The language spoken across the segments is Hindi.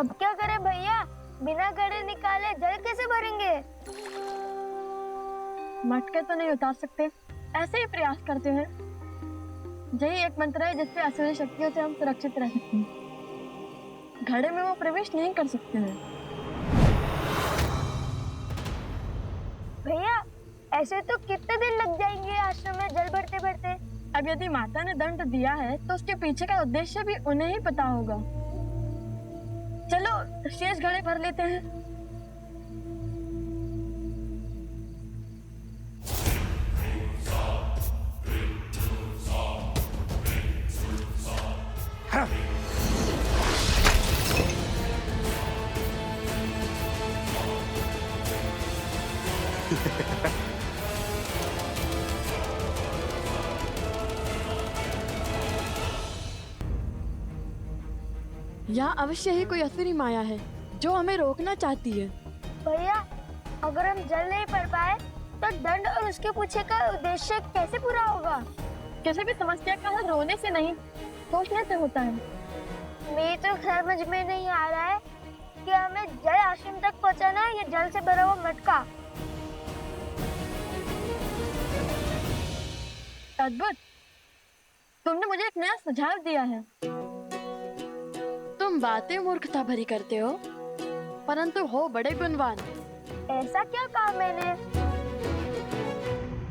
अब क्या करें भैया, बिना घड़े निकाले जल कैसे भरेंगे? मटके तो नहीं उतार सकते, ऐसे ही प्रयास करते हैं। यही एक मंत्र है जिससे असली शक्तियों से हम सुरक्षित रह सकते हैं। घड़े में वो प्रवेश नहीं कर सकते हैं। भैया ऐसे तो कितने दिन लग जाएंगे आश्रम में जल भरते भरते? अब यदि माता ने दंड दिया है तो उसके पीछे का उद्देश्य भी उन्हें ही पता होगा। चलो शेष घड़े भर लेते हैं। यहाँ अवश्य ही कोई असुरी माया है जो हमें रोकना चाहती है। भैया अगर हम जल नहीं भर पाए तो दंड और उसके पीछे का उद्देश्य कैसे पूरा होगा? किसी भी समस्या का हल रोने से नहीं, सोचने से होता है। मेरी तो समझ में नहीं आ रहा है कि हमें जल आश्रम तक पहुंचाना है या जल से भरा हुआ मटका। अद्भुत, तुमने मुझे एक नया सुझाव दिया है। तुम बातें मूर्खता भरी करते हो, परंतु हो बड़े गुणवान। ऐसा क्या कहा मैंने?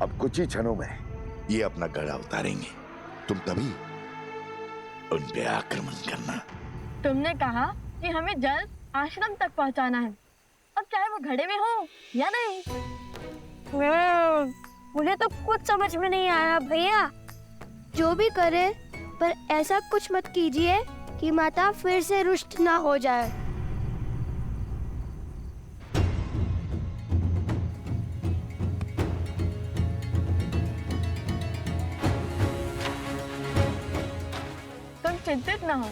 अब कुछ ही क्षणों में ये अपना गड़ा उतारेंगे, तुम तभी उन पे आक्रमण करना। तुमने कहा कि हमें जल आश्रम तक पहुंचाना है, अब चाहे वो घड़े में हो या नहीं। मुझे तो कुछ समझ में नहीं आ रहा भैया। जो भी करे पर ऐसा कुछ मत कीजिए कि माता फिर से रुष्ट ना हो जाए। तुम चिंतित ना हो,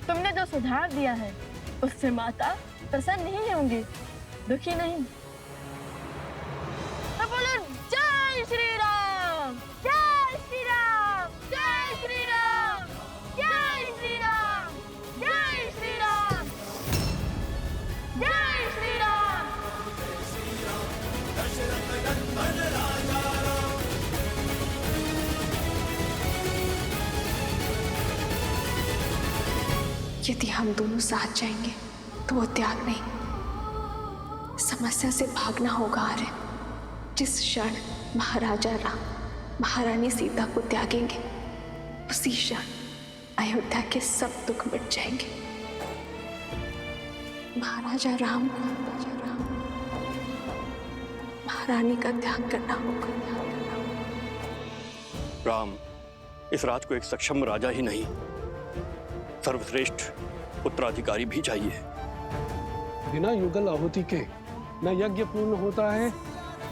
तुमने जो सुझाव दिया है उससे माता प्रसन्न नहीं होंगी, दुखी नहीं। तो बोलो जय श्री राम, जय श्री राम, जय श्री राम, जय श्री राम, जय श्री राम, जय श्री राम। यदि हम दोनों साथ जाएंगे तो वो त्याग नहीं, समस्या से भागना होगा। आर्य, जिस क्षण महाराजा राम महारानी सीता को त्यागेंगे उसी क्षण अयोध्या के सब दुख मिट जाएंगे। महाराजा राम महारानी का त्याग करना होगा। राम इस राज को एक सक्षम राजा ही नहीं, सर्वश्रेष्ठ उत्तराधिकारी भी चाहिए। बिना युगल आहुति के न यज्ञ पूर्ण होता है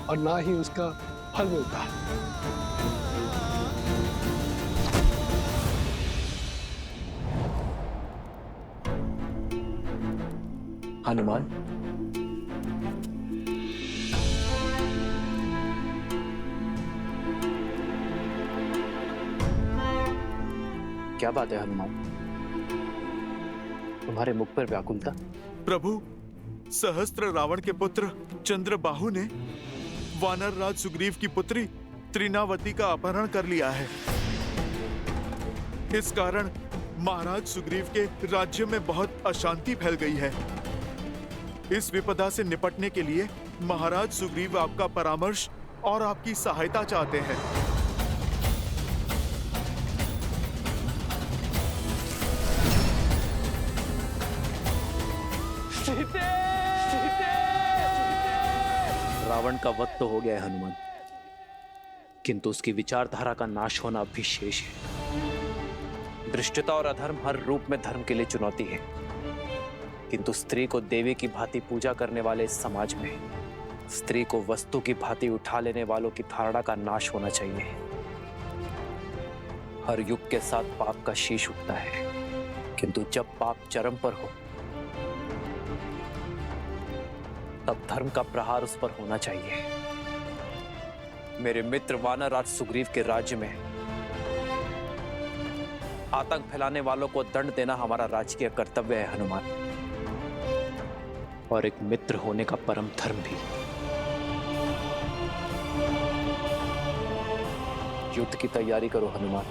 और ना ही उसका फल मिलता है। हनुमान, क्या बात है हनुमान, तुम्हारे मुख पर व्याकुलता? प्रभु, सहस्त्र रावण के पुत्र चंद्रबाहु ने वानर राज सुग्रीव की पुत्री त्रिनावती का अपहरण कर लिया है। इस कारण महाराज सुग्रीव के राज्य में बहुत अशांति फैल गई है। इस विपदा से निपटने के लिए महाराज सुग्रीव आपका परामर्श और आपकी सहायता चाहते हैं। रावण का वध तो हो गया है हनुमान, किंतु उसकी विचारधारा का नाश होना अब भी शेष है। दृष्टता और अधर्म हर रूप में धर्म के लिए चुनौती है, किंतु स्त्री को देवी की भांति पूजा करने वाले इस समाज में स्त्री को वस्तु की भांति उठा लेने वालों की धारणा का नाश होना चाहिए। हर युग के साथ पाप का शीश उठता है, किंतु जब पाप चरम पर हो तब धर्म का प्रहार उस पर होना चाहिए। मेरे मित्र वानर राज सुग्रीव के राज्य में आतंक फैलाने वालों को दंड देना हमारा राजकीय कर्तव्य है हनुमान। और एक मित्र होने का परम धर्म भी। युद्ध की तैयारी करो हनुमान।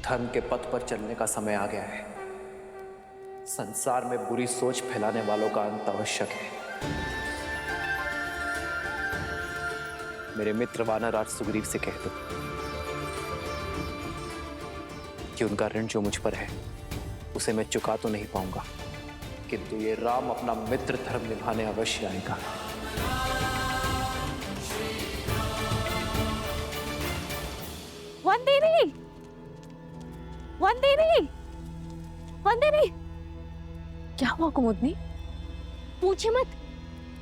धर्म के पथ पर चलने का समय आ गया है। संसार में बुरी सोच फैलाने वालों का अंत आवश्यक है। मेरे मित्र वानरराज सुग्रीव से कह दो कि उनका ऋण जो मुझ पर है उसे मैं चुका तो नहीं पाऊंगा, किंतु ये राम अपना मित्र धर्म निभाने अवश्य आएगा। वंदिनी, वंदिनी, वंदिनी, क्या हुआ कुमुदनी? पूछे मत,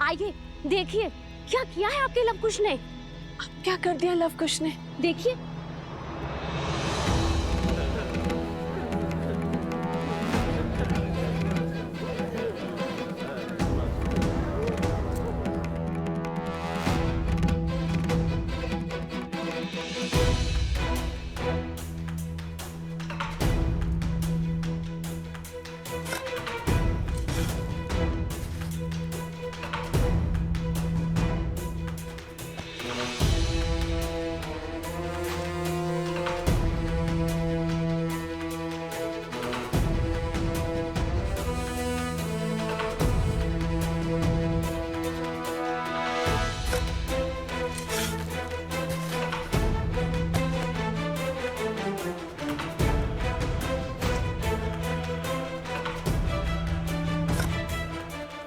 आइए देखिए क्या किया है आपके लवकुश ने। अब क्या कर दिया लवकुश ने? देखिए।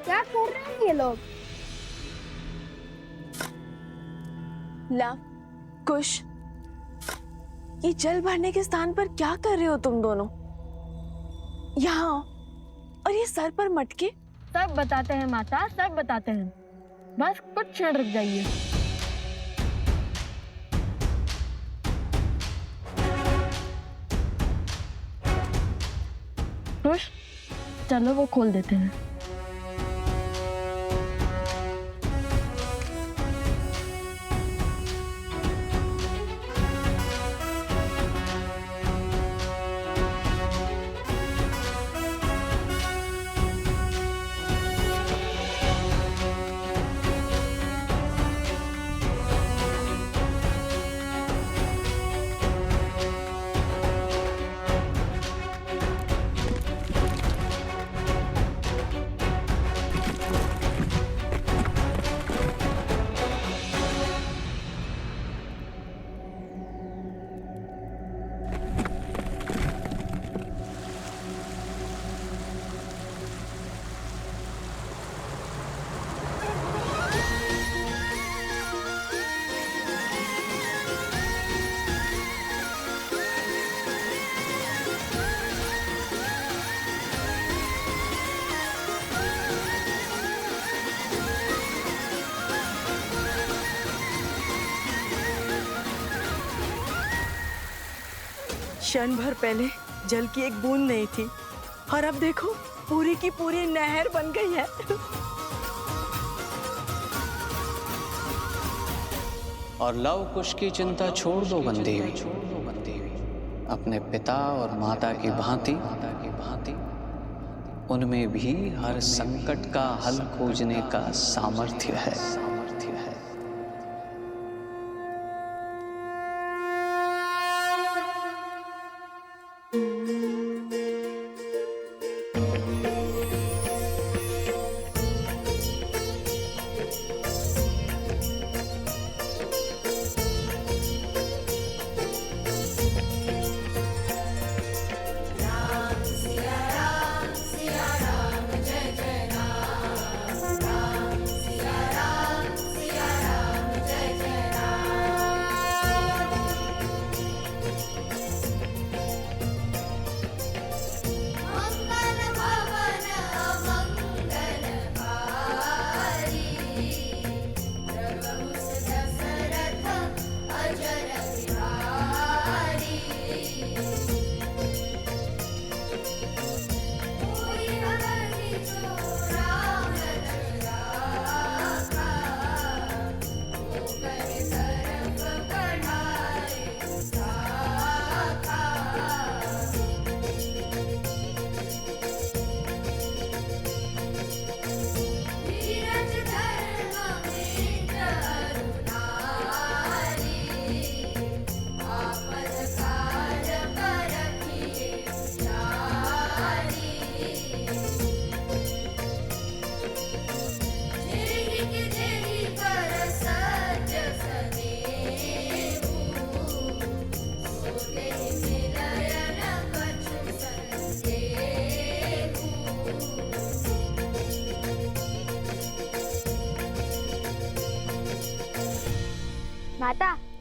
क्या कर रहे हैं ये लोग? लव कुश, ये जल भरने के स्थान पर क्या कर रहे हो तुम दोनों? यहाँ और ये सर पर मटके। सब बताते हैं माता, सब बताते हैं। बस कुछ क्षण रुक जाइए। खुश, चलो वो खोल देते हैं। क्षण भर पहले जल की एक बूंद नहीं थी और अब देखो पूरी की पूरी नहर बन गई है। और लव कुश की चिंता छोड़ दो बंदेवी। अपने पिता और माता की भांति उनमें भी हर संकट का हल खोजने का सामर्थ्य है।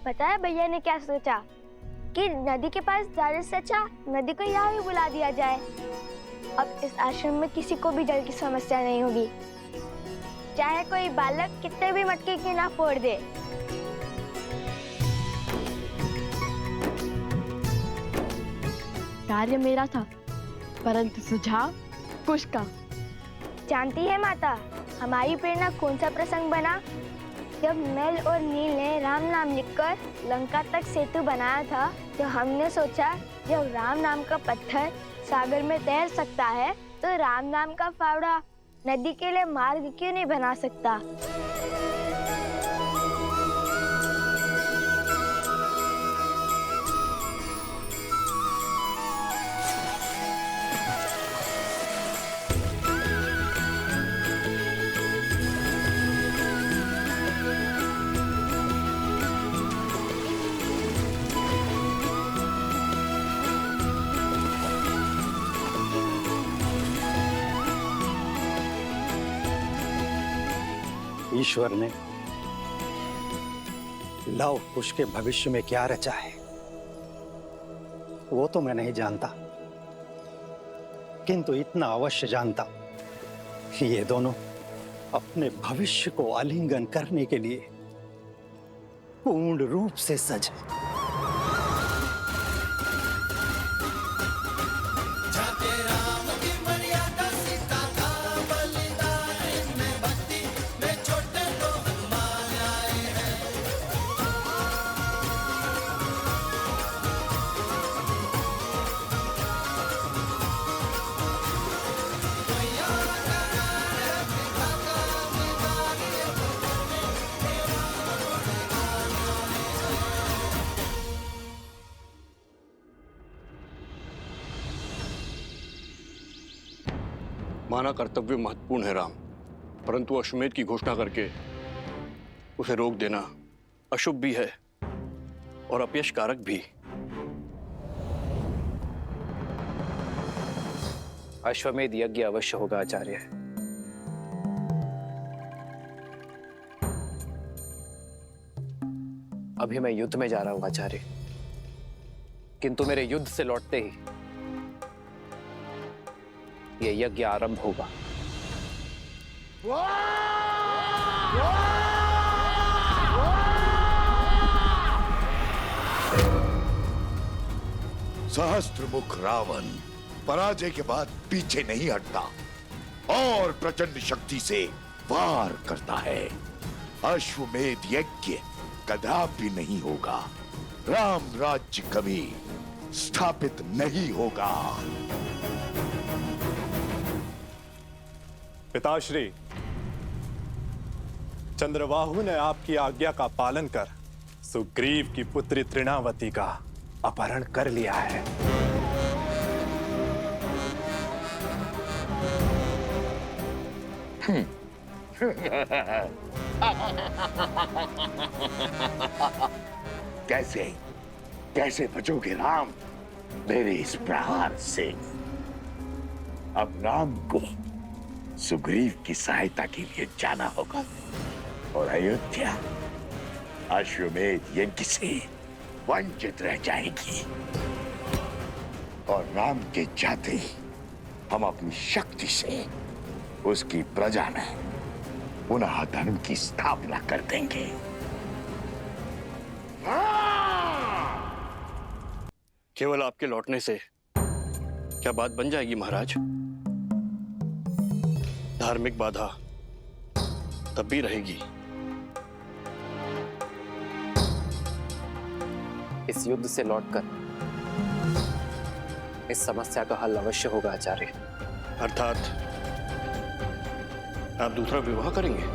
पता है भैया ने क्या सोचा कि नदी के पास जाने से अच्छा नदी को यहाँ भी बुला दिया जाए। अब इस आश्रम में किसी को भी जल की समस्या नहीं होगी, चाहे कोई बालक कितने भी मटके की ना फोड़ दे। कार्य मेरा था, परंतु सुझाव कुश का। जानती है माता, हमारी प्रेरणा कौन सा प्रसंग बना? जब नल और नील ने राम नाम लिखकर लंका तक सेतु बनाया था, तो हमने सोचा जब राम नाम का पत्थर सागर में तैर सकता है, तो राम नाम का फावड़ा नदी के लिए मार्ग क्यों नहीं बना सकता? ईश्वर ने लव कुश के भविष्य में क्या रचा है वो तो मैं नहीं जानता, किंतु इतना अवश्य जानता कि ये दोनों अपने भविष्य को आलिंगन करने के लिए पूर्ण रूप से सजे। माना कर्तव्य महत्वपूर्ण है राम, परंतु अश्वमेध की घोषणा करके उसे रोक देना अशुभ भी है और अपयश कारक भी। अश्वमेध यज्ञ अवश्य होगा आचार्य। अभी मैं युद्ध में जा रहा हूं आचार्य, किंतु मेरे युद्ध से लौटते ही यह यज्ञ आरंभ होगा। सहस्त्रमुख रावण पराजय के बाद पीछे नहीं हटता और प्रचंड शक्ति से वार करता है। अश्वमेध यज्ञ कदापि नहीं होगा, राम राज्य कभी स्थापित नहीं होगा। पिताश्री, चंद्रबाहु ने आपकी आज्ञा का पालन कर सुग्रीव की पुत्री तृणावती का अपहरण कर लिया है। कैसे कैसे बचोगे राम मेरे इस प्रहार से? अब राम को सुग्रीव की सहायता के लिए जाना होगा और अयोध्या अश्वमेध यज्ञ से वंचित रह जाएगी। और राम के जाते ही हम अपनी शक्ति से उसकी प्रजा में पुनः धर्म की स्थापना कर देंगे। केवल आपके लौटने से क्या बात बन जाएगी महाराज? धार्मिक बाधा तब भी रहेगी। इस युद्ध से लौटकर इस समस्या का हल अवश्य होगा आचार्य। अर्थात आप दूसरा विवाह करेंगे?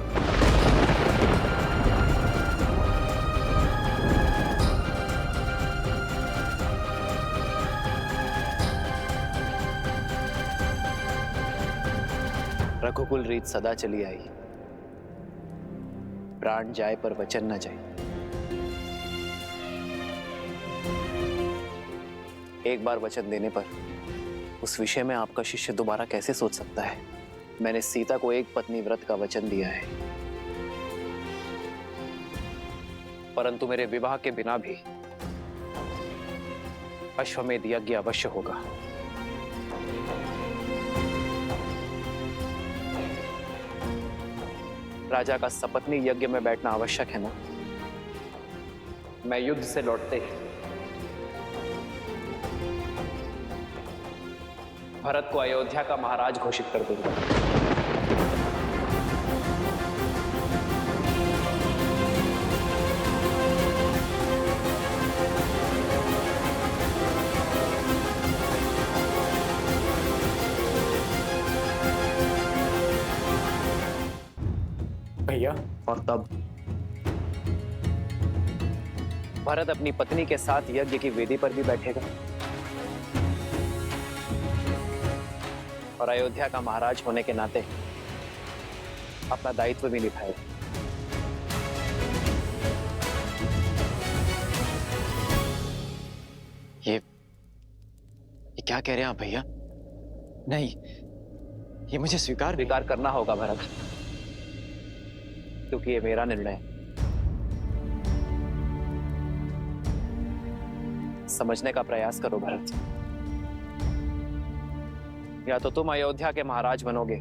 रघुकुल रीत सदा चली आई, प्राण जाए पर वचन न जाए। एक बार वचन देने पर उस विषय में आपका शिष्य दोबारा कैसे सोच सकता है? मैंने सीता को एक पत्नी व्रत का वचन दिया है। परंतु मेरे विवाह के बिना भी अश्वमेध यज्ञ अवश्य होगा। राजा का सपत्नी यज्ञ में बैठना आवश्यक है ना। मैं युद्ध से लौटते ही भरत को अयोध्या का महाराज घोषित कर दूंगा। भैया, और तब भरत अपनी पत्नी के साथ यज्ञ की वेदी पर भी बैठेगा और अयोध्या का महाराज होने के नाते अपना दायित्व भी निभाएगा। ये क्या कह रहे हैं आप भैया? नहीं, ये मुझे स्वीकार करना होगा भरत, क्योंकि ये मेरा निर्णय है। समझने का प्रयास करो भरत। या तो तुम अयोध्या के महाराज बनोगे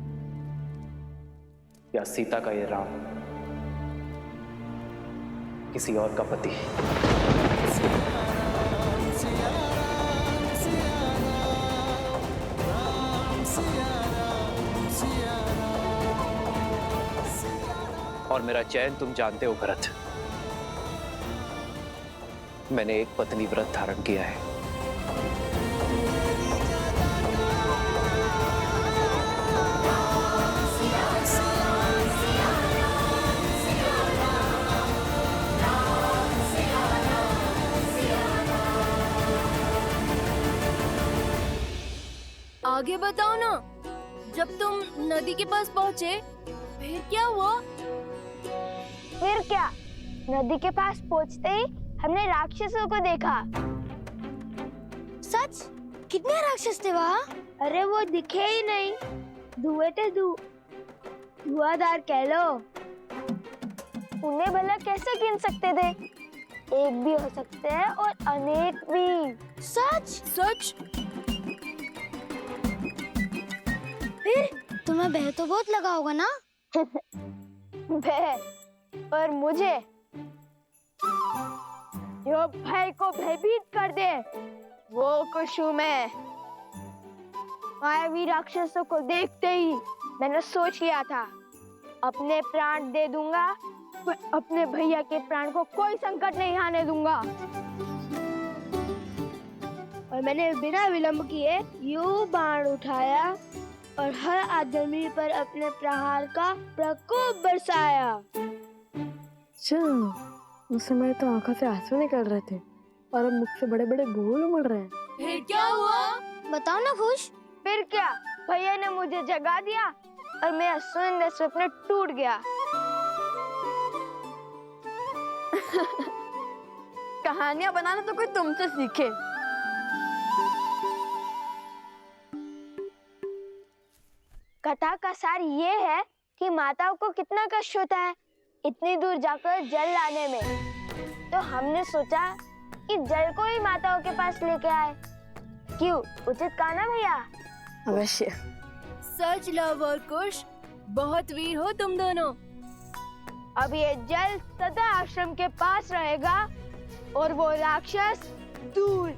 या सीता का ये राम किसी और का पति। और मेरा चयन तुम जानते हो भरत। मैंने एक पत्नी व्रत धारण किया है। आगे बताओ ना। जब तुम नदी के पास पहुँचे फिर क्या हुआ? फिर क्या, नदी के पास पहुंचते ही हमने राक्षसों को देखा। सच? कितने राक्षस थे वहाँ? अरे वो दिखे ही नहीं, धुएं थे, धुआंधार कह लो। उन्हें भला कैसे गिन सकते थे? एक भी हो सकते हैं और अनेक भी। सच? फिर तुम्हें भय तो बहुत लगा होगा ना? भय? और मुझे जो भय को भयभीत कर दे वो खुश हूं मैं। मायावी राक्षसों को देखते ही मैंने सोच लिया था अपने प्राण दे दूंगा, पर अपने भैया के प्राण को कोई संकट नहीं आने दूंगा। और मैंने बिना विलंब किए यूं बाण उठाया और हर आदमी पर अपने प्रहार का प्रकोप बरसाया। उस समय तो आंखों से आंसू निकल रहे थे और अब मुख से बड़े बड़े बोल उमड़ रहे हैं। फिर क्या हुआ? बताओ ना खुश। फिर क्या, भैया ने मुझे जगा दिया और मेरा सुंदर स्वप्न टूट गया। कहानियां बनाना तो कोई तुमसे सीखे। कथा का सार ये है कि माताओं को कितना कष्ट होता है इतनी दूर जाकर जल लाने में। तो हमने सोचा कि जल को ही माताओं के पास लेके आए। क्यों, उचित कहा ना भैया? अवश्य। सच लव और कुश, बहुत वीर हो तुम दोनों। अब ये जल सदा आश्रम के पास रहेगा और वो राक्षस दूर।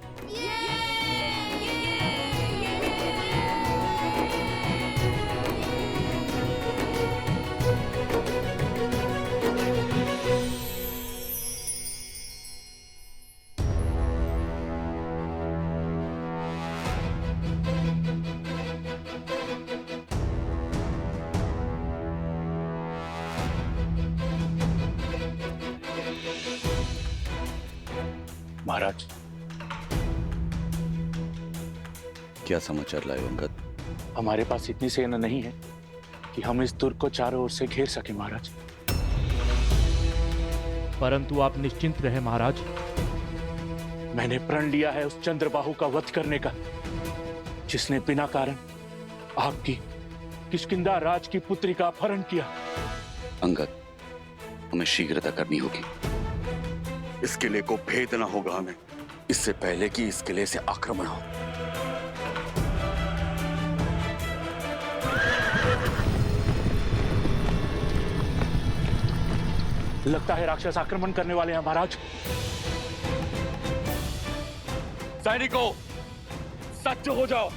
महाराज, क्या समाचार लाए अंगद? हमारे पास इतनी सेना नहीं है कि हम इस दुर्ग को चारों ओर से घेर सके महाराज। परंतु आप निश्चिंत रहे महाराज। मैंने प्रण लिया है उस चंद्रबाहु का वध करने का, जिसने बिना कारण आपकी किष्किंधा राज की पुत्री का अपहरण किया। अंगद, हमें शीघ्रता करनी होगी। इस किले को भेदना होगा हमें, इससे पहले कि इस किले से आक्रमण हो। लगता है राक्षस आक्रमण करने वाले हैं महाराज। सैनिकों, सज्ज हो जाओ।